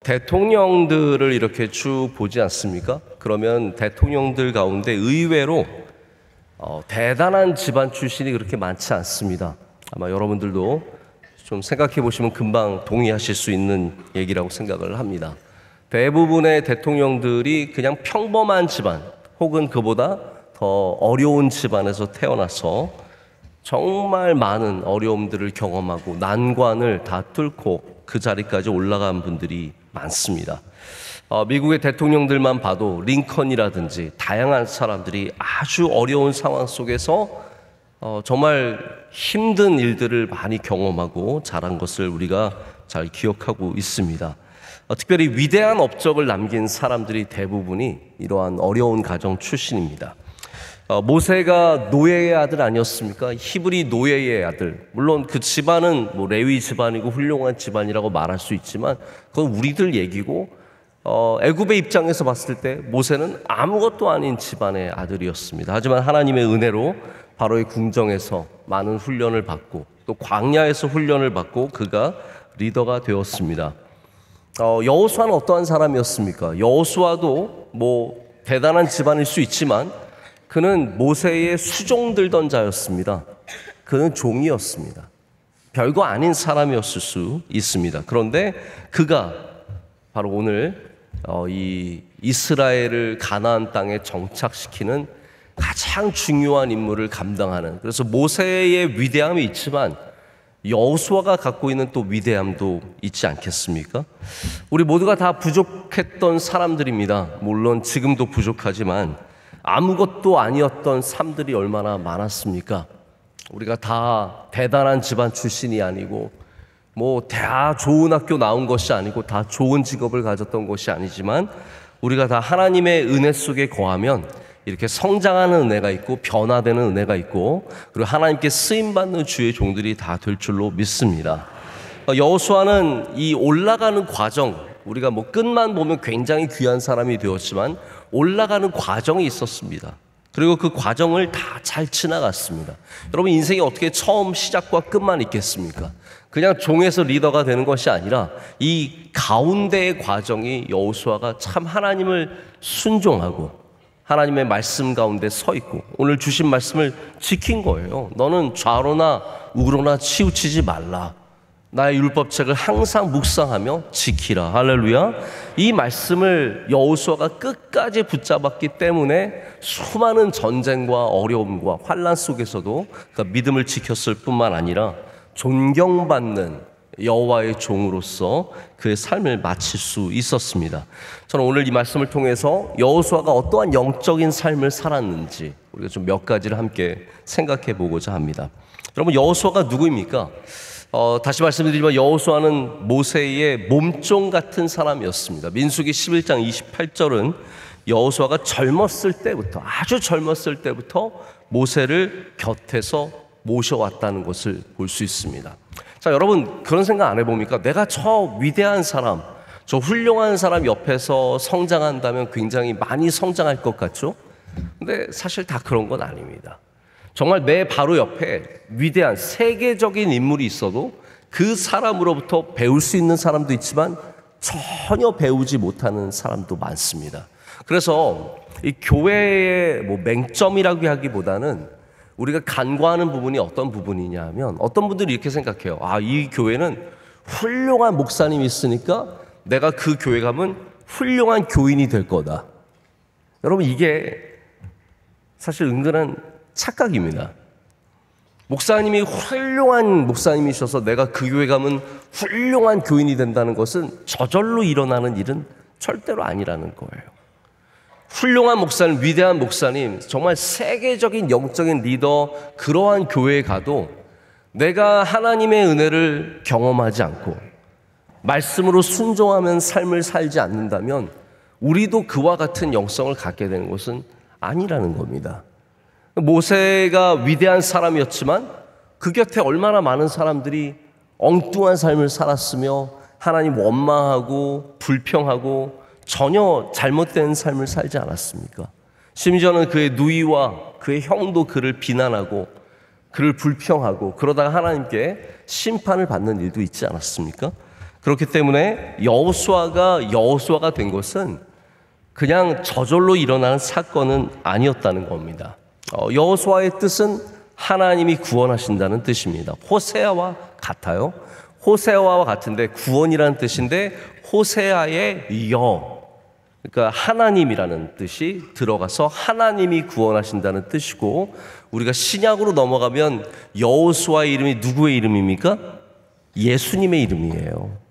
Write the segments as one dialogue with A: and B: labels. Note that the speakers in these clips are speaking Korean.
A: 대통령들을 이렇게 쭉 보지 않습니까? 그러면 대통령들 가운데 의외로 대단한 집안 출신이 그렇게 많지 않습니다. 아마 여러분들도 좀 생각해 보시면 금방 동의하실 수 있는 얘기라고 생각을 합니다. 대부분의 대통령들이 그냥 평범한 집안 혹은 그보다 더 어려운 집안에서 태어나서 정말 많은 어려움들을 경험하고 난관을 다 뚫고 그 자리까지 올라간 분들이 많습니다. 미국의 대통령들만 봐도 링컨이라든지 다양한 사람들이 아주 어려운 상황 속에서 정말 힘든 일들을 많이 경험하고 자란 것을 우리가 잘 기억하고 있습니다. 특별히 위대한 업적을 남긴 사람들이 대부분이 이러한 어려운 가정 출신입니다. 모세가 노예의 아들 아니었습니까? 히브리 노예의 아들. 물론 그 집안은 레위 집안이고 훌륭한 집안이라고 말할 수 있지만 그건 우리들 얘기고 애굽의 입장에서 봤을 때 모세는 아무것도 아닌 집안의 아들이었습니다. 하지만 하나님의 은혜로 바로의 궁정에서 많은 훈련을 받고 또 광야에서 훈련을 받고 그가 리더가 되었습니다. 여호수아는 어떠한 사람이었습니까? 여호수아도 대단한 집안일 수 있지만 그는 모세의 수종들던 자였습니다. 그는 종이었습니다. 별거 아닌 사람이었을 수 있습니다. 그런데 그가 바로 오늘 이 이스라엘을 가나안 땅에 정착시키는 가장 중요한 임무를 감당하는, 그래서 모세의 위대함이 있지만 여호수아가 갖고 있는 또 위대함도 있지 않겠습니까? 우리 모두가 다 부족했던 사람들입니다. 물론 지금도 부족하지만 아무것도 아니었던 삶들이 얼마나 많았습니까? 우리가 다 대단한 집안 출신이 아니고 다 좋은 학교 나온 것이 아니고 다 좋은 직업을 가졌던 것이 아니지만 우리가 다 하나님의 은혜 속에 거하면 이렇게 성장하는 은혜가 있고 변화되는 은혜가 있고 그리고 하나님께 쓰임받는 주의 종들이 다 될 줄로 믿습니다. 여호수아는 이 올라가는 과정, 우리가 끝만 보면 굉장히 귀한 사람이 되었지만 올라가는 과정이 있었습니다. 그리고 그 과정을 다 잘 지나갔습니다. 여러분, 인생이 어떻게 처음 시작과 끝만 있겠습니까? 그냥 종에서 리더가 되는 것이 아니라 이 가운데의 과정이 여호수아가 참 하나님을 순종하고 하나님의 말씀 가운데 서 있고 오늘 주신 말씀을 지킨 거예요. 너는 좌로나 우로나 치우치지 말라. 나의 율법책을 항상 묵상하며 지키라. 할렐루야. 이 말씀을 여호수아가 끝까지 붙잡았기 때문에 수많은 전쟁과 어려움과 환난 속에서도 그 믿음을 지켰을 뿐만 아니라 존경받는 여호와의 종으로서 그의 삶을 마칠 수 있었습니다. 저는 오늘 이 말씀을 통해서 여호수아가 어떠한 영적인 삶을 살았는지 우리가 좀 몇 가지를 함께 생각해 보고자 합니다. 여러분, 여호수아가 누구입니까? 다시 말씀드리지만 여호수아는 모세의 몸종 같은 사람이었습니다. 민수기 11장 28절은 여호수아가 젊었을 때부터, 아주 젊었을 때부터 모세를 곁에서 모셔왔다는 것을 볼 수 있습니다. 자, 여러분, 그런 생각 안 해봅니까? 내가 저 위대한 사람, 저 훌륭한 사람 옆에서 성장한다면 굉장히 많이 성장할 것 같죠? 근데 사실 다 그런 건 아닙니다. 정말 내 바로 옆에 위대한 세계적인 인물이 있어도 그 사람으로부터 배울 수 있는 사람도 있지만 전혀 배우지 못하는 사람도 많습니다. 그래서 이 교회의 맹점이라고 하기보다는 우리가 간과하는 부분이 어떤 부분이냐 하면 어떤 분들이 이렇게 생각해요. 이 교회는 훌륭한 목사님이 있으니까 내가 그 교회 가면 훌륭한 교인이 될 거다. 여러분, 이게 사실 은근한 착각입니다. 목사님이 훌륭한 목사님이셔서 내가 그 교회 가면 훌륭한 교인이 된다는 것은 저절로 일어나는 일은 절대로 아니라는 거예요. 훌륭한 목사님, 위대한 목사님, 정말 세계적인 영적인 리더, 그러한 교회에 가도 내가 하나님의 은혜를 경험하지 않고 말씀으로 순종하면 삶을 살지 않는다면 우리도 그와 같은 영성을 갖게 되는 것은 아니라는 겁니다. 모세가 위대한 사람이었지만 그 곁에 얼마나 많은 사람들이 엉뚱한 삶을 살았으며 하나님 원망하고 불평하고 전혀 잘못된 삶을 살지 않았습니까? 심지어는 그의 누이와 그의 형도 그를 비난하고 그를 불평하고 그러다가 하나님께 심판을 받는 일도 있지 않았습니까? 그렇기 때문에 여호수아가 된 것은 그냥 저절로 일어나는 사건은 아니었다는 겁니다. 여호수아의 뜻은 하나님이 구원하신다는 뜻입니다. 호세아와 같아요. 호세아와 같은데 구원이라는 뜻인데 호세아의 그러니까 하나님이라는 뜻이 들어가서 하나님이 구원하신다는 뜻이고, 우리가 신약으로 넘어가면 여호수아의 이름이 누구의 이름입니까? 예수님의 이름이에요.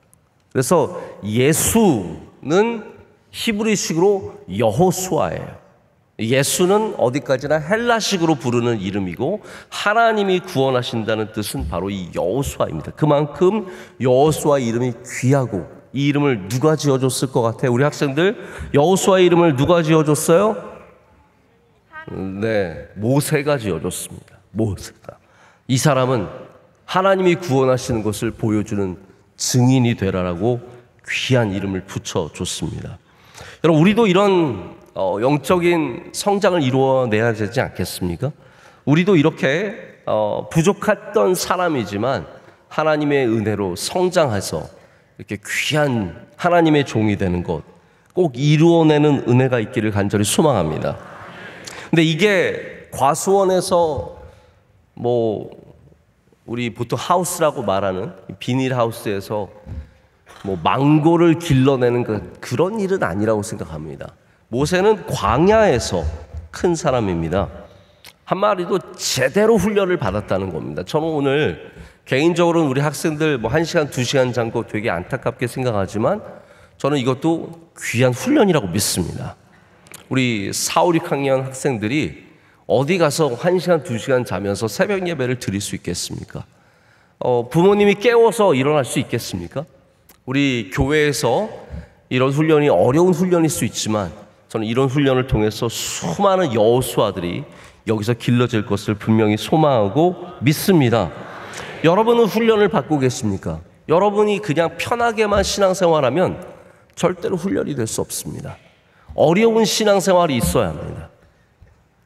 A: 그래서 예수는 히브리식으로 여호수아예요. 예수는 어디까지나 헬라식으로 부르는 이름이고, 하나님이 구원하신다는 뜻은 바로 이 여호수아입니다. 그만큼 여호수아 이름이 귀하고, 이 이름을 누가 지어줬을 것 같아요? 우리 학생들, 여호수아의 이름을 누가 지어줬어요? 네, 모세가 지어줬습니다. 모세가. 이 사람은 하나님이 구원하시는 것을 보여주는 증인이 되라라고 귀한 이름을 붙여줬습니다. 여러분, 우리도 이런 영적인 성장을 이루어내야 되지 않겠습니까? 우리도 이렇게 부족했던 사람이지만 하나님의 은혜로 성장해서 이렇게 귀한 하나님의 종이 되는 것 꼭 이루어내는 은혜가 있기를 간절히 소망합니다. 근데 이게 과수원에서 우리 보통 하우스라고 말하는 비닐하우스에서 망고를 길러내는 그런 일은 아니라고 생각합니다. 모세는 광야에서 큰 사람입니다. 한 마리도 제대로 훈련을 받았다는 겁니다. 저는 오늘 개인적으로는 우리 학생들 1시간, 2시간 잠고 되게 안타깝게 생각하지만 저는 이것도 귀한 훈련이라고 믿습니다. 우리 4, 5, 6학년 학생들이 어디 가서 1시간, 2시간 자면서 새벽 예배를 드릴 수 있겠습니까? 부모님이 깨워서 일어날 수 있겠습니까? 우리 교회에서 이런 훈련이 어려운 훈련일 수 있지만 저는 이런 훈련을 통해서 수많은 여호수아들이 여기서 길러질 것을 분명히 소망하고 믿습니다. 여러분은 훈련을 받고 계십니까? 여러분이 그냥 편하게만 신앙생활하면 절대로 훈련이 될 수 없습니다. 어려운 신앙생활이 있어야 합니다.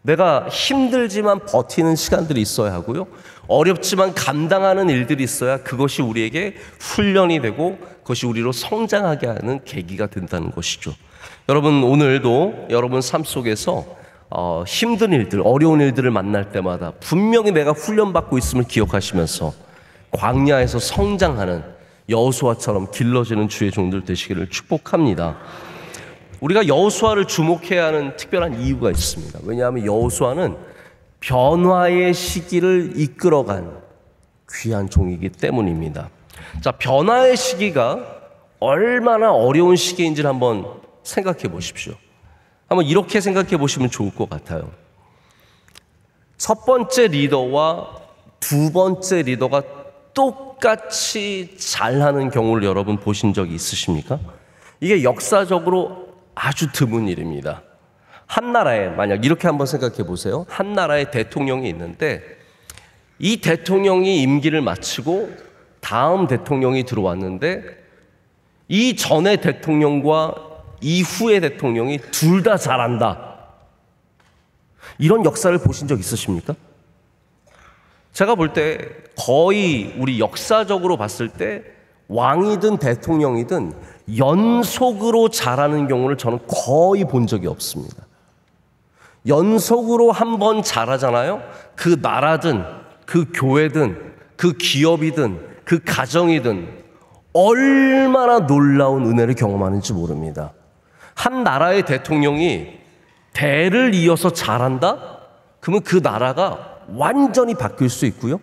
A: 내가 힘들지만 버티는 시간들이 있어야 하고요, 어렵지만 감당하는 일들이 있어야 그것이 우리에게 훈련이 되고 그것이 우리로 성장하게 하는 계기가 된다는 것이죠. 여러분, 오늘도 여러분 삶 속에서 힘든 일들, 어려운 일들을 만날 때마다 분명히 내가 훈련받고 있음을 기억하시면서 광야에서 성장하는 여호수아처럼 길러지는 주의 종들 되시기를 축복합니다. 우리가 여호수아를 주목해야 하는 특별한 이유가 있습니다. 왜냐하면 여호수아는 변화의 시기를 이끌어간 귀한 종이기 때문입니다. 자, 변화의 시기가 얼마나 어려운 시기인지를 한번 생각해 보십시오. 한번 이렇게 생각해 보시면 좋을 것 같아요. 첫 번째 리더와 두 번째 리더가 똑같이 잘하는 경우를 여러분 보신 적이 있으십니까? 이게 역사적으로 아주 드문 일입니다. 한 나라에, 만약 이렇게 한번 생각해 보세요. 한 나라에 대통령이 있는데 이 대통령이 임기를 마치고 다음 대통령이 들어왔는데 이 전의 대통령과 이후의 대통령이 둘 다 잘한다. 이런 역사를 보신 적 있으십니까? 제가 볼 때 거의 우리 역사적으로 봤을 때 왕이든 대통령이든 연속으로 잘하는 경우를 저는 거의 본 적이 없습니다. 연속으로 한 번 잘하잖아요. 그 나라든 그 교회든 그 기업이든 그 가정이든 얼마나 놀라운 은혜를 경험하는지 모릅니다. 한 나라의 대통령이 대를 이어서 잘한다? 그러면 그 나라가 완전히 바뀔 수 있고요,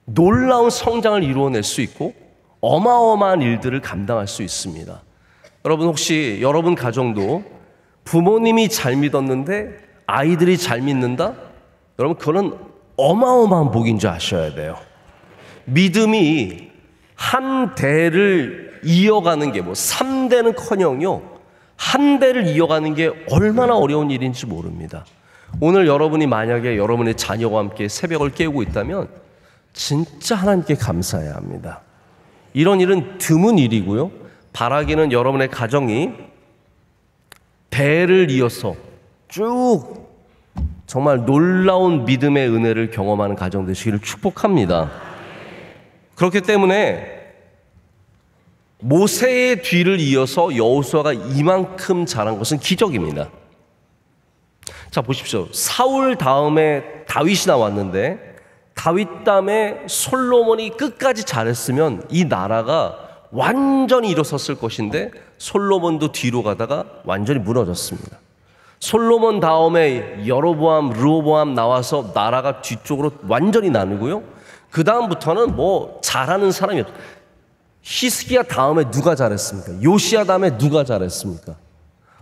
A: 놀라운 성장을 이루어낼 수 있고 어마어마한 일들을 감당할 수 있습니다. 여러분, 혹시 여러분 가정도 부모님이 잘 믿었는데 아이들이 잘 믿는다? 여러분, 그거는 어마어마한 복인 줄 아셔야 돼요. 믿음이 한 대를 이어가는 게 3대는커녕요, 한 대를 이어가는 게 얼마나 어려운 일인지 모릅니다. 오늘 여러분이 만약에 여러분의 자녀와 함께 새벽을 깨우고 있다면 진짜 하나님께 감사해야 합니다. 이런 일은 드문 일이고요, 바라기는 여러분의 가정이 대를 이어서 쭉 정말 놀라운 믿음의 은혜를 경험하는 가정 되시기를 축복합니다. 그렇기 때문에 모세의 뒤를 이어서 여호수아가 이만큼 잘한 것은 기적입니다. 자, 보십시오. 사울 다음에 다윗이 나왔는데 다윗 다음에 솔로몬이 끝까지 잘했으면 이 나라가 완전히 일어섰을 것인데 솔로몬도 뒤로 가다가 완전히 무너졌습니다. 솔로몬 다음에 여로보암, 르호보암 나와서 나라가 뒤쪽으로 완전히 나누고요. 그 다음부터는 뭐 잘하는 사람이 없어요. 히스기야 다음에 누가 잘했습니까? 요시야 다음에 누가 잘했습니까?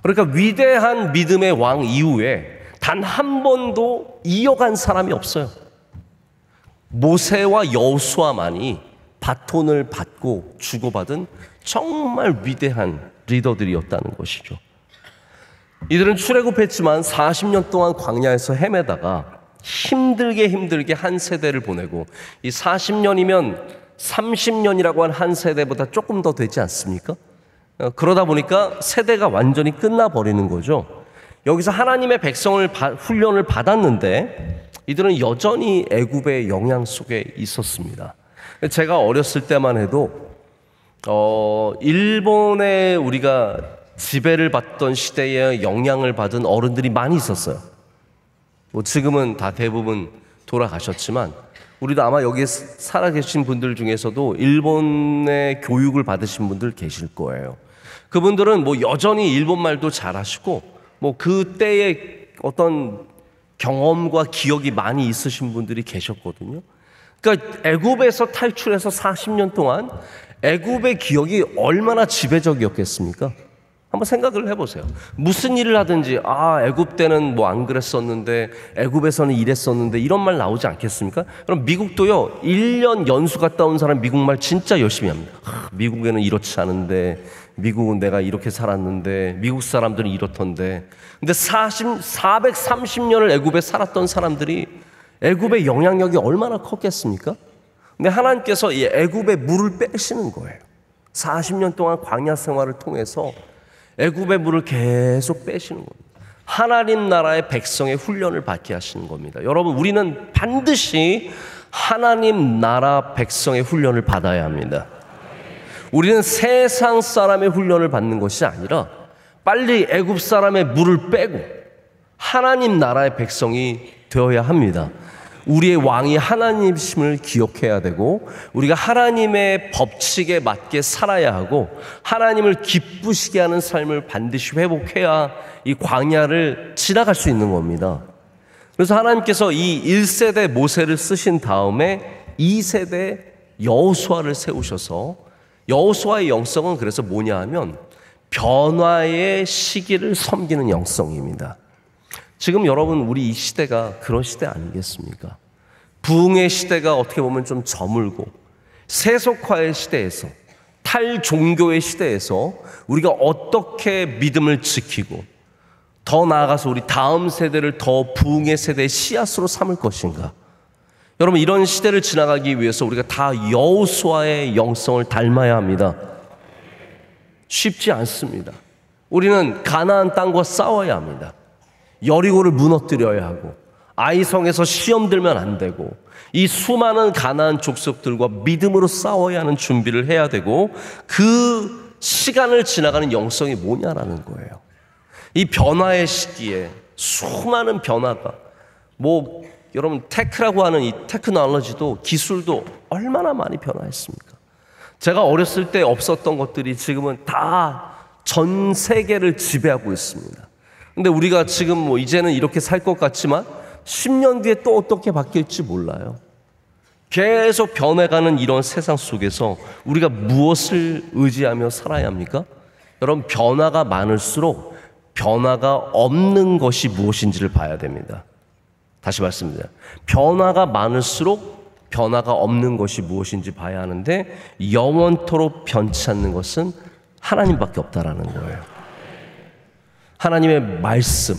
A: 그러니까 위대한 믿음의 왕 이후에 단 한 번도 이어간 사람이 없어요. 모세와 여호수아만이 바톤을 받고 주고받은 정말 위대한 리더들이었다는 것이죠. 이들은 출애굽했지만 40년 동안 광야에서 헤매다가 힘들게 한 세대를 보내고, 이 40년이면 30년이라고 한 세대보다 조금 더 되지 않습니까? 그러다 보니까 세대가 완전히 끝나버리는 거죠. 여기서 하나님의 백성을 훈련을 받았는데 이들은 여전히 애굽의 영향 속에 있었습니다. 제가 어렸을 때만 해도 일본에 우리가 지배를 받던 시대에 영향을 받은 어른들이 많이 있었어요. 뭐 지금은 다 대부분 돌아가셨지만 우리도 아마 여기에 살아계신 분들 중에서도 일본의 교육을 받으신 분들 계실 거예요. 그분들은 뭐 여전히 일본말도 잘하시고 뭐 그때의 어떤 경험과 기억이 많이 있으신 분들이 계셨거든요. 그러니까 애굽에서 탈출해서 40년 동안 애굽의 기억이 얼마나 지배적이었겠습니까? 한번 생각을 해보세요. 무슨 일을 하든지 애굽 때는 뭐 안 그랬었는데 애굽에서는 이랬었는데 이런 말 나오지 않겠습니까? 그럼 미국도요 1년 연수 갔다 온 사람 미국말 진짜 열심히 합니다. 미국에는 이렇지 않은데, 미국은 내가 이렇게 살았는데, 미국 사람들은 이렇던데. 근데 430년을 애굽에 살았던 사람들이 애굽의 영향력이 얼마나 컸겠습니까? 근데 하나님께서 이 애굽의 물을 빼시는 거예요. 40년 동안 광야 생활을 통해서 애굽의 물을 계속 빼시는 겁니다. 하나님 나라의 백성의 훈련을 받게 하시는 겁니다. 여러분, 우리는 반드시 하나님 나라 백성의 훈련을 받아야 합니다. 우리는 세상 사람의 훈련을 받는 것이 아니라 빨리 애굽 사람의 물을 빼고 하나님 나라의 백성이 되어야 합니다. 우리의 왕이 하나님이심을 기억해야 되고, 우리가 하나님의 법칙에 맞게 살아야 하고, 하나님을 기쁘시게 하는 삶을 반드시 회복해야 이 광야를 지나갈 수 있는 겁니다. 그래서 하나님께서 이 1세대 모세를 쓰신 다음에 2세대 여호수아를 세우셔서, 여호수아의 영성은 그래서 뭐냐 하면 변화의 시기를 섬기는 영성입니다. 지금 여러분, 우리 이 시대가 그런 시대 아니겠습니까? 부흥의 시대가 어떻게 보면 좀 저물고 세속화의 시대에서, 탈종교의 시대에서 우리가 어떻게 믿음을 지키고 더 나아가서 우리 다음 세대를 더 부흥의 세대의 씨앗으로 삼을 것인가? 여러분, 이런 시대를 지나가기 위해서 우리가 다 여호수아의 영성을 닮아야 합니다. 쉽지 않습니다. 우리는 가나안 땅과 싸워야 합니다. 여리고를 무너뜨려야 하고, 아이성에서 시험 들면 안 되고, 이 수많은 가나안 족속들과 믿음으로 싸워야 하는 준비를 해야 되고, 그 시간을 지나가는 영성이 뭐냐라는 거예요. 이 변화의 시기에 수많은 변화가, 뭐 여러분 테크라고 하는 이 테크놀로지도, 기술도 얼마나 많이 변화했습니까? 제가 어렸을 때 없었던 것들이 지금은 다 전 세계를 지배하고 있습니다. 근데 우리가 지금 뭐 이제는 이렇게 살 것 같지만 10년 뒤에 또 어떻게 바뀔지 몰라요. 계속 변해가는 이런 세상 속에서 우리가 무엇을 의지하며 살아야 합니까? 여러분, 변화가 많을수록 변화가 없는 것이 무엇인지를 봐야 됩니다. 다시 말씀드립니다. 변화가 많을수록 변화가 없는 것이 무엇인지 봐야 하는데, 영원토록 변치 않는 것은 하나님밖에 없다라는 거예요. 하나님의 말씀.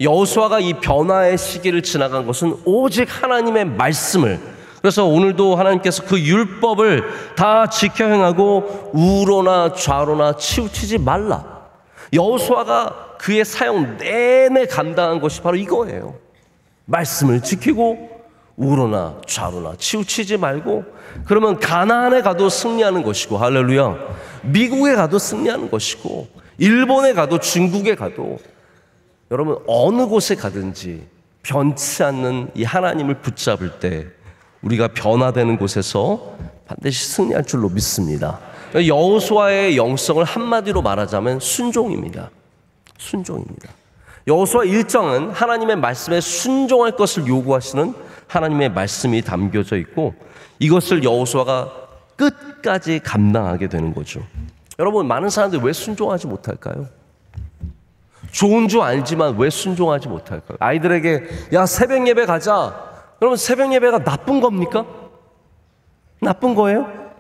A: 여호수아가 이 변화의 시기를 지나간 것은 오직 하나님의 말씀을, 그래서 오늘도 하나님께서 그 율법을 다 지켜 행하고 우로나 좌로나 치우치지 말라. 여호수아가 그의 사역 내내 감당한 것이 바로 이거예요. 말씀을 지키고 우로나 좌로나 치우치지 말고, 그러면 가나안에 가도 승리하는 것이고, 할렐루야, 미국에 가도 승리하는 것이고, 일본에 가도 중국에 가도, 여러분 어느 곳에 가든지 변치 않는 이 하나님을 붙잡을 때 우리가 변화되는 곳에서 반드시 승리할 줄로 믿습니다. 여호수아의 영성을 한마디로 말하자면 순종입니다. 순종입니다. 여호수아 1장은 하나님의 말씀에 순종할 것을 요구하시는 하나님의 말씀이 담겨져 있고, 이것을 여호수아가 끝까지 감당하게 되는 거죠. 여러분, 많은 사람들이 왜 순종하지 못할까요? 좋은 줄 알지만 왜 순종하지 못할까요? 아이들에게 야, 새벽 예배 가자. 여러분, 새벽 예배가 나쁜 겁니까? 나쁜 거예요?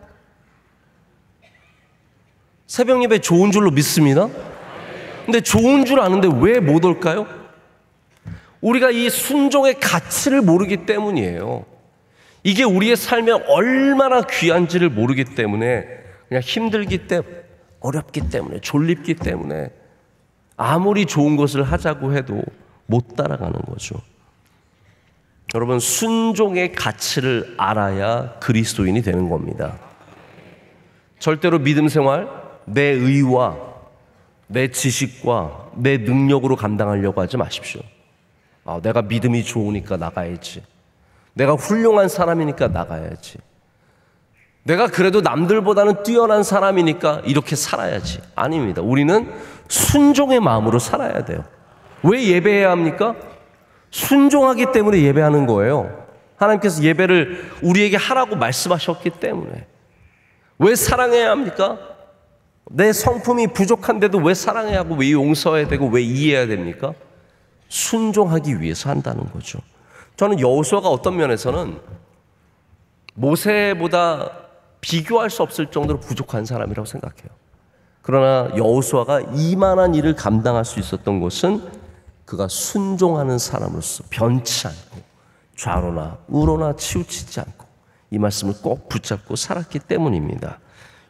A: 새벽 예배 좋은 줄로 믿습니다. 근데 좋은 줄 아는데 왜 못 올까요? 우리가 이 순종의 가치를 모르기 때문이에요. 이게 우리의 삶에 얼마나 귀한지를 모르기 때문에, 그냥 힘들기 때문에, 어렵기 때문에, 졸립기 때문에 아무리 좋은 것을 하자고 해도 못 따라가는 거죠. 여러분, 순종의 가치를 알아야 그리스도인이 되는 겁니다. 절대로 믿음 생활, 내 의와 내 지식과 내 능력으로 감당하려고 하지 마십시오. 내가 믿음이 좋으니까 나가야지. 내가 훌륭한 사람이니까 나가야지. 내가 그래도 남들보다는 뛰어난 사람이니까 이렇게 살아야지. 아닙니다. 우리는 순종의 마음으로 살아야 돼요. 왜 예배해야 합니까? 순종하기 때문에 예배하는 거예요. 하나님께서 예배를 우리에게 하라고 말씀하셨기 때문에. 왜 사랑해야 합니까? 내 성품이 부족한데도 왜 사랑해야 하고, 왜 용서해야 되고, 왜 이해해야 됩니까? 순종하기 위해서 한다는 거죠. 저는 여호수아가 어떤 면에서는 모세보다 비교할 수 없을 정도로 부족한 사람이라고 생각해요. 그러나 여호수아가 이만한 일을 감당할 수 있었던 것은 그가 순종하는 사람으로서 변치 않고 좌로나 우로나 치우치지 않고 이 말씀을 꼭 붙잡고 살았기 때문입니다.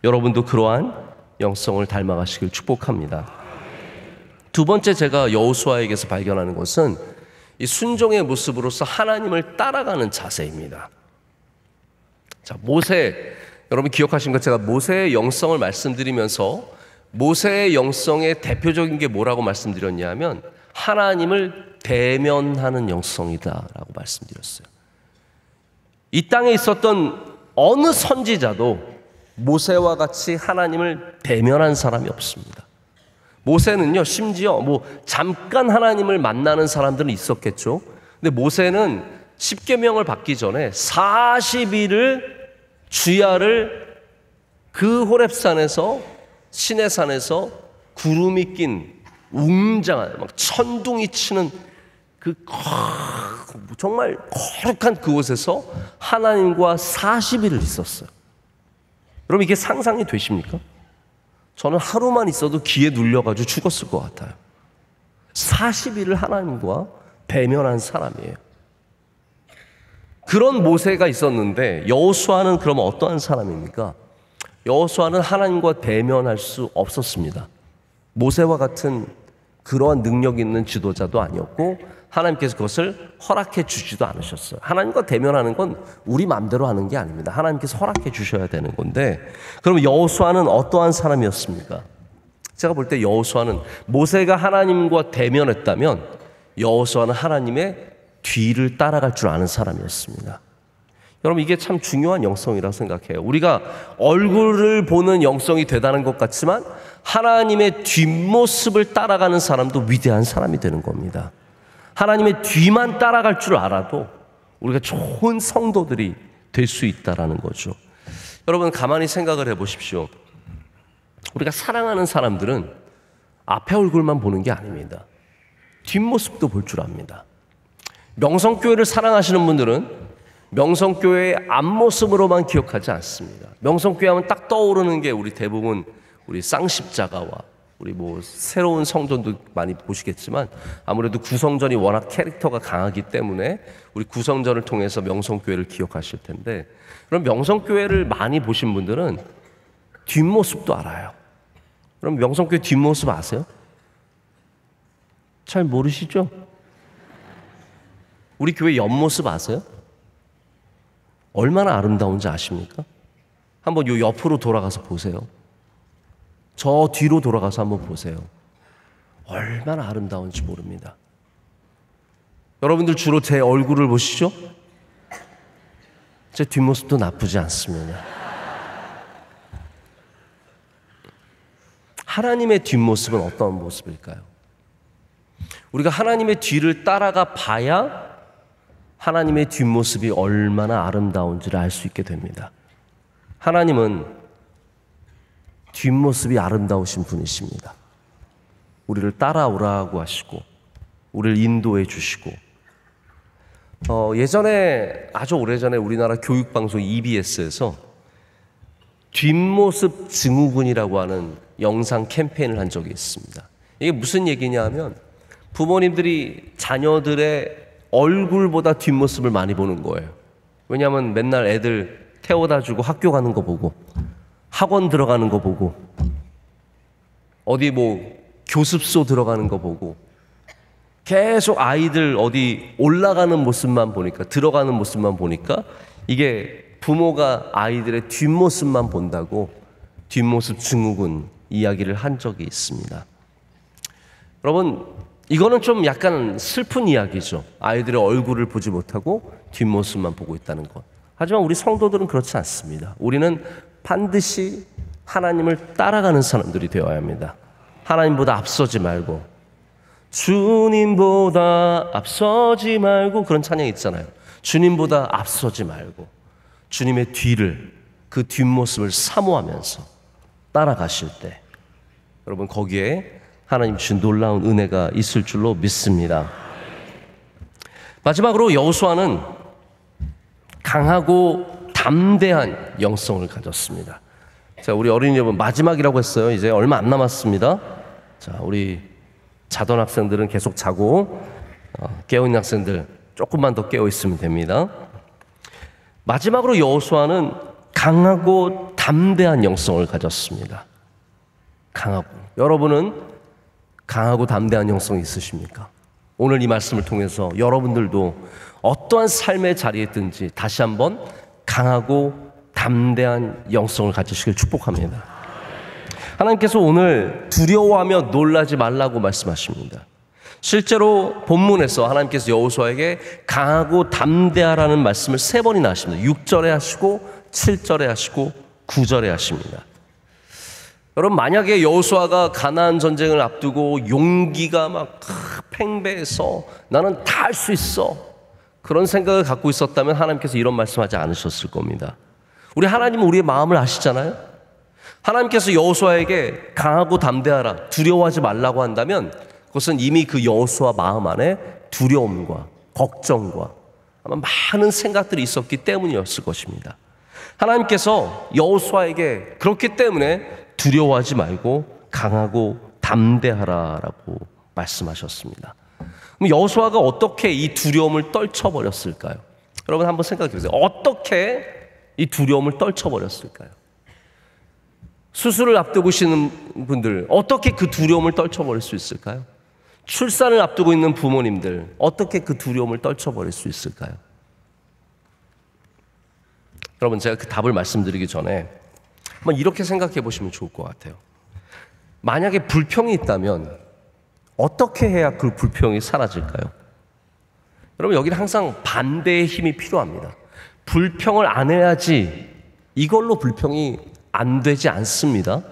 A: 여러분도 그러한 영성을 닮아가시길 축복합니다. 두 번째, 제가 여호수아에게서 발견하는 것은 이 순종의 모습으로서 하나님을 따라가는 자세입니다. 자, 모세, 여러분 기억하신 것, 제가 모세의 영성을 말씀드리면서 모세의 영성의 대표적인 게 뭐라고 말씀드렸냐면 하나님을 대면하는 영성이다라고 말씀드렸어요. 이 땅에 있었던 어느 선지자도 모세와 같이 하나님을 대면한 사람이 없습니다. 모세는요, 심지어 잠깐 하나님을 만나는 사람들은 있었겠죠. 근데 모세는 십계명을 받기 전에 40일을 주야를 그 호렙산에서, 시내산에서 구름이 낀 웅장한 막 천둥이 치는 그 정말 거룩한 그곳에서 하나님과 40일을 있었어요. 여러분, 이게 상상이 되십니까? 저는 하루만 있어도 기에 눌려가지고 죽었을 것 같아요. 40일을 하나님과 대면한 사람이에요. 그런 모세가 있었는데 여호수아는 그럼 어떠한 사람입니까? 여호수아는 하나님과 대면할 수 없었습니다. 모세와 같은 그러한 능력 있는 지도자도 아니었고 하나님께서 그것을 허락해 주지도 않으셨어요. 하나님과 대면하는 건 우리 마음대로 하는 게 아닙니다. 하나님께서 허락해 주셔야 되는 건데, 그럼 여호수아는 어떠한 사람이었습니까? 제가 볼 때 여호수아는, 모세가 하나님과 대면했다면 여호수아는 하나님의 뒤를 따라갈 줄 아는 사람이었습니다. 여러분, 이게 참 중요한 영성이라고 생각해요. 우리가 얼굴을 보는 영성이 되다는 것 같지만 하나님의 뒷모습을 따라가는 사람도 위대한 사람이 되는 겁니다. 하나님의 뒤만 따라갈 줄 알아도 우리가 좋은 성도들이 될 수 있다는 거죠. 여러분, 가만히 생각을 해보십시오. 우리가 사랑하는 사람들은 앞에 얼굴만 보는 게 아닙니다. 뒷모습도 볼 줄 압니다. 명성교회를 사랑하시는 분들은 명성교회의 앞모습으로만 기억하지 않습니다. 명성교회 하면 딱 떠오르는 게 우리 대부분 우리 쌍십자가와 우리 새로운 성전도 많이 보시겠지만 아무래도 구성전이 워낙 캐릭터가 강하기 때문에 우리 구성전을 통해서 명성교회를 기억하실 텐데, 그럼 명성교회를 많이 보신 분들은 뒷모습도 알아요. 그럼 명성교회 뒷모습 아세요? 잘 모르시죠? 우리 교회 옆모습 아세요? 얼마나 아름다운지 아십니까? 한번 요 옆으로 돌아가서 보세요. 저 뒤로 돌아가서 한번 보세요. 얼마나 아름다운지 모릅니다. 여러분들 주로 제 얼굴을 보시죠? 제 뒷모습도 나쁘지 않습니다. 하나님의 뒷모습은 어떤 모습일까요? 우리가 하나님의 뒤를 따라가 봐야 하나님의 뒷모습이 얼마나 아름다운지를 알 수 있게 됩니다. 하나님은 뒷모습이 아름다우신 분이십니다. 우리를 따라오라고 하시고 우리를 인도해 주시고 예전에 아주 오래전에 우리나라 교육방송 EBS에서 뒷모습 증후군이라고 하는 영상 캠페인을 한 적이 있습니다. 이게 무슨 얘기냐면 부모님들이 자녀들의 얼굴보다 뒷모습을 많이 보는 거예요. 왜냐하면 맨날 애들 태워다 주고 학교 가는 거 보고 학원 들어가는 거 보고 어디 교습소 들어가는 거 보고 계속 아이들 어디 올라가는 모습만 보니까 들어가는 모습만 보니까 이게 부모가 아이들의 뒷모습만 본다고 뒷모습 증후군 이야기를 한 적이 있습니다. 여러분 이거는 좀 약간 슬픈 이야기죠. 아이들의 얼굴을 보지 못하고 뒷모습만 보고 있다는 것. 하지만 우리 성도들은 그렇지 않습니다. 우리는 반드시 하나님을 따라가는 사람들이 되어야 합니다. 하나님보다 앞서지 말고 주님보다 앞서지 말고 그런 찬양이 있잖아요. 주님보다 앞서지 말고 주님의 뒤를 그 뒷모습을 사모하면서 따라가실 때 여러분 거기에 하나님 주신 놀라운 은혜가 있을 줄로 믿습니다. 마지막으로 여호수아는 강하고 담대한 영성을 가졌습니다. 자, 우리 어린이 여러분 마지막이라고 했어요. 이제 얼마 안 남았습니다. 자, 우리 자던 학생들은 계속 자고 깨어있는 학생들 조금만 더 깨어 있으면 됩니다. 마지막으로 여호수아는 강하고 담대한 영성을 가졌습니다. 강하고 여러분은 강하고 담대한 영성이 있으십니까? 오늘 이 말씀을 통해서 여러분들도 어떠한 삶의 자리에 있든지 다시 한번 강하고 담대한 영성을 가지시길 축복합니다. 하나님께서 오늘 두려워하며 놀라지 말라고 말씀하십니다. 실제로 본문에서 하나님께서 여호수아에게 강하고 담대하라는 말씀을 3번이나 하십니다. 6절에 하시고 7절에 하시고 9절에 하십니다. 여러분 만약에 여호수아가 가나안 전쟁을 앞두고 용기가 막 팽배해서 나는 다 할 수 있어 그런 생각을 갖고 있었다면 하나님께서 이런 말씀하지 않으셨을 겁니다. 우리 하나님은 우리의 마음을 아시잖아요. 하나님께서 여호수아에게 강하고 담대하라 두려워하지 말라고 한다면 그것은 이미 그 여호수아 마음 안에 두려움과 걱정과 아마 많은 생각들이 있었기 때문이었을 것입니다. 하나님께서 여호수아에게 그렇기 때문에 두려워하지 말고 강하고 담대하라라고 말씀하셨습니다. 그럼 여호수아가 어떻게 이 두려움을 떨쳐버렸을까요? 여러분 한번 생각해 보세요. 어떻게 이 두려움을 떨쳐버렸을까요? 수술을 앞두고 계시는 분들 어떻게 그 두려움을 떨쳐버릴 수 있을까요? 출산을 앞두고 있는 부모님들 어떻게 그 두려움을 떨쳐버릴 수 있을까요? 여러분 제가 그 답을 말씀드리기 전에 한번 이렇게 생각해 보시면 좋을 것 같아요. 만약에 불평이 있다면 어떻게 해야 그 불평이 사라질까요? 여러분 여기는 항상 반대의 힘이 필요합니다. 불평을 안 해야지 이걸로 불평이 안 되지 않습니다.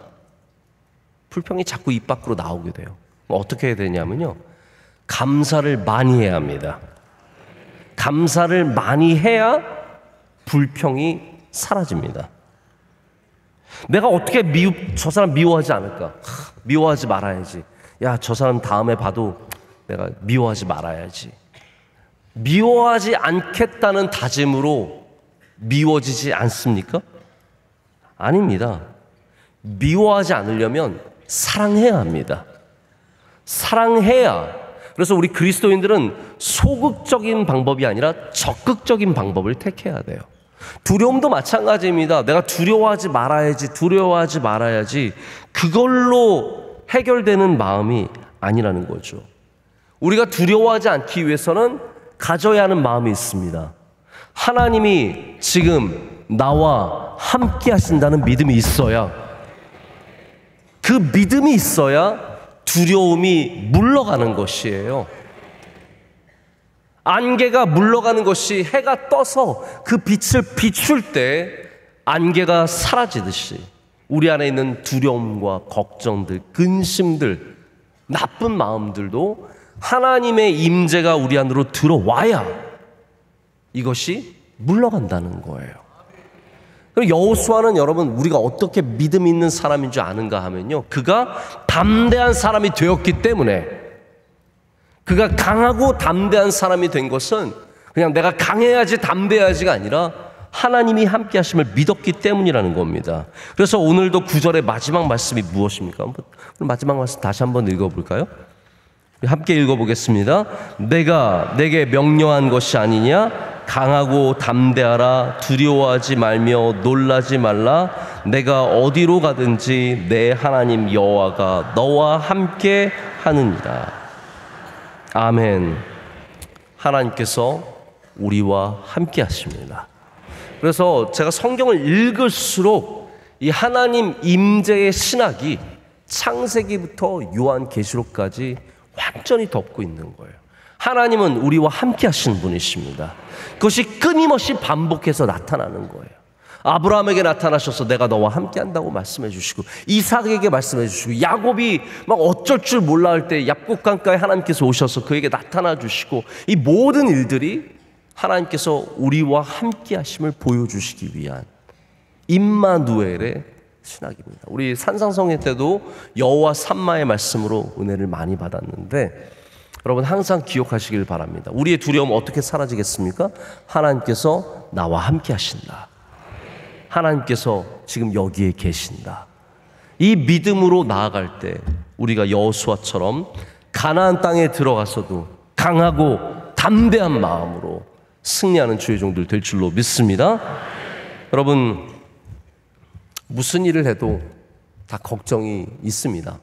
A: 불평이 자꾸 입 밖으로 나오게 돼요. 어떻게 해야 되냐면요. 감사를 많이 해야 합니다. 감사를 많이 해야 불평이 사라집니다. 내가 어떻게 저 사람 미워하지 않을까? 미워하지 말아야지. 야, 저 사람 다음에 봐도 내가 미워하지 말아야지. 미워하지 않겠다는 다짐으로 미워지지 않습니까? 아닙니다. 미워하지 않으려면 사랑해야 합니다. 사랑해야. 그래서 우리 그리스도인들은 소극적인 방법이 아니라 적극적인 방법을 택해야 돼요. 두려움도 마찬가지입니다. 내가 두려워하지 말아야지, 두려워하지 말아야지. 그걸로 해결되는 마음이 아니라는 거죠. 우리가 두려워하지 않기 위해서는 가져야 하는 마음이 있습니다. 하나님이 지금 나와 함께 하신다는 믿음이 있어야, 그 믿음이 있어야 두려움이 물러가는 것이에요. 안개가 물러가는 것이 해가 떠서 그 빛을 비출 때 안개가 사라지듯이 우리 안에 있는 두려움과 걱정들, 근심들, 나쁜 마음들도 하나님의 임재가 우리 안으로 들어와야 이것이 물러간다는 거예요. 그럼 여호수아는 여러분, 우리가 어떻게 믿음 있는 사람인 줄 아는가 하면요, 그가 담대한 사람이 되었기 때문에, 그가 강하고 담대한 사람이 된 것은 그냥 내가 강해야지 담대해야지가 아니라 하나님이 함께 하심을 믿었기 때문이라는 겁니다. 그래서 오늘도 9절의 마지막 말씀이 무엇입니까? 그럼 마지막 말씀 다시 한번 읽어볼까요? 함께 읽어보겠습니다. 내가 내게 명령한 것이 아니냐? 강하고 담대하라. 두려워하지 말며 놀라지 말라. 내가 어디로 가든지 내 하나님 여호와가 너와 함께 하느니라. 아멘. 하나님께서 우리와 함께 하십니다. 그래서 제가 성경을 읽을수록 이 하나님 임재의 신학이 창세기부터 요한계시록까지 완전히 덮고 있는 거예요. 하나님은 우리와 함께 하시는 분이십니다. 그것이 끊임없이 반복해서 나타나는 거예요. 아브라함에게 나타나셔서 내가 너와 함께 한다고 말씀해 주시고, 이삭에게 말씀해 주시고, 야곱이 막 어쩔 줄 몰라 할 때 약국강가에 하나님께서 오셔서 그에게 나타나 주시고, 이 모든 일들이 하나님께서 우리와 함께 하심을 보여주시기 위한 임마누엘의 신학입니다. 우리 산상성회 때도 여호와 삼마의 말씀으로 은혜를 많이 받았는데, 여러분 항상 기억하시길 바랍니다. 우리의 두려움 어떻게 사라지겠습니까? 하나님께서 나와 함께 하신다. 하나님께서 지금 여기에 계신다. 이 믿음으로 나아갈 때 우리가 여호수아처럼 가나안 땅에 들어가서도 강하고 담대한 마음으로 승리하는 주의 종들 될 줄로 믿습니다. 여러분, 무슨 일을 해도 다 걱정이 있습니다.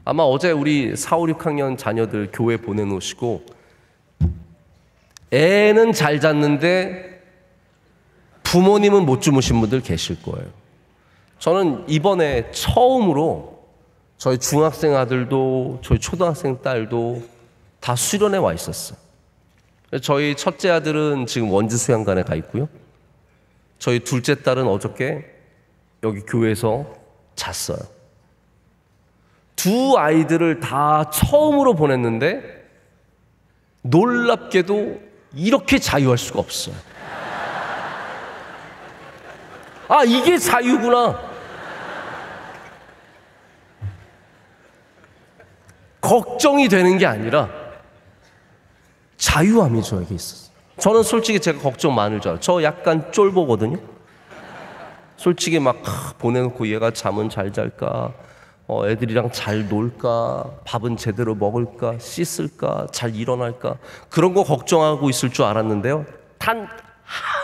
A: 아마 어제 우리 4, 5, 6학년 자녀들 교회 보내놓으시고 애는 잘 잤는데 부모님은 못 주무신 분들 계실 거예요. 저는 이번에 처음으로 저희 중학생 아들도 저희 초등학생 딸도 다 수련회 와 있었어요. 저희 첫째 아들은 지금 원주 수양관에 가 있고요. 저희 둘째 딸은 어저께 여기 교회에서 잤어요. 두 아이들을 다 처음으로 보냈는데 놀랍게도 이렇게 자유할 수가 없어요. 아, 이게 자유구나. 걱정이 되는 게 아니라 자유함이 저에게 있었어요. 저는 솔직히 제가 걱정 많을 줄 알아요. 저 약간 쫄보거든요. 솔직히 막 보내놓고 얘가 잠은 잘 잘까, 애들이랑 잘 놀까, 밥은 제대로 먹을까, 씻을까, 잘 일어날까, 그런 거 걱정하고 있을 줄 알았는데요, 단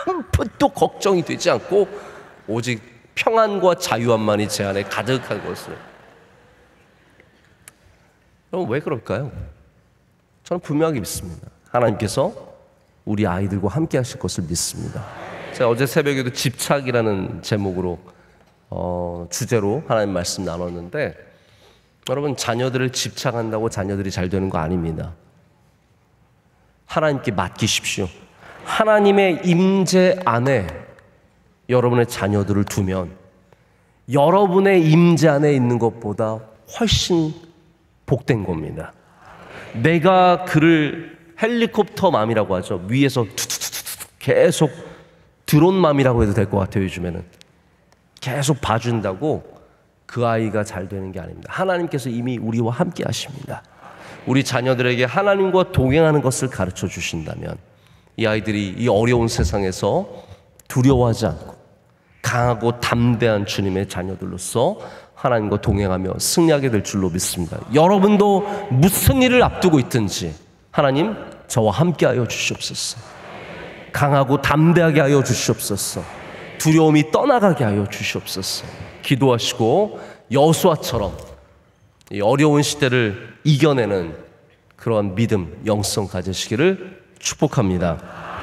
A: 한 푼도 걱정이 되지 않고 오직 평안과 자유함만이 제 안에 가득한 것을. 그럼 왜 그럴까요? 저는 분명하게 믿습니다. 하나님께서 우리 아이들과 함께 하실 것을 믿습니다. 제가 어제 새벽에도 집착이라는 제목으로 주제로 하나님 말씀 나눴는데, 여러분, 자녀들을 집착한다고 자녀들이 잘 되는 거 아닙니다. 하나님께 맡기십시오. 하나님의 임재 안에 여러분의 자녀들을 두면 여러분의 임재 안에 있는 것보다 훨씬 복된 겁니다. 내가 그를 헬리콥터맘이라고 하죠. 위에서 투투투투 계속 드론맘이라고 해도 될 것 같아요. 요즘에는 계속 봐준다고 그 아이가 잘 되는 게 아닙니다. 하나님께서 이미 우리와 함께 하십니다. 우리 자녀들에게 하나님과 동행하는 것을 가르쳐 주신다면 이 아이들이 이 어려운 세상에서 두려워하지 않고 강하고 담대한 주님의 자녀들로서 하나님과 동행하며 승리하게 될 줄로 믿습니다. 여러분도 무슨 일을 앞두고 있든지 하나님, 저와 함께하여 주시옵소서. 강하고 담대하게 하여 주시옵소서. 두려움이 떠나가게 하여 주시옵소서. 기도하시고 여호수아처럼 이 어려운 시대를 이겨내는 그러한 믿음, 영성 가지시기를 축복합니다.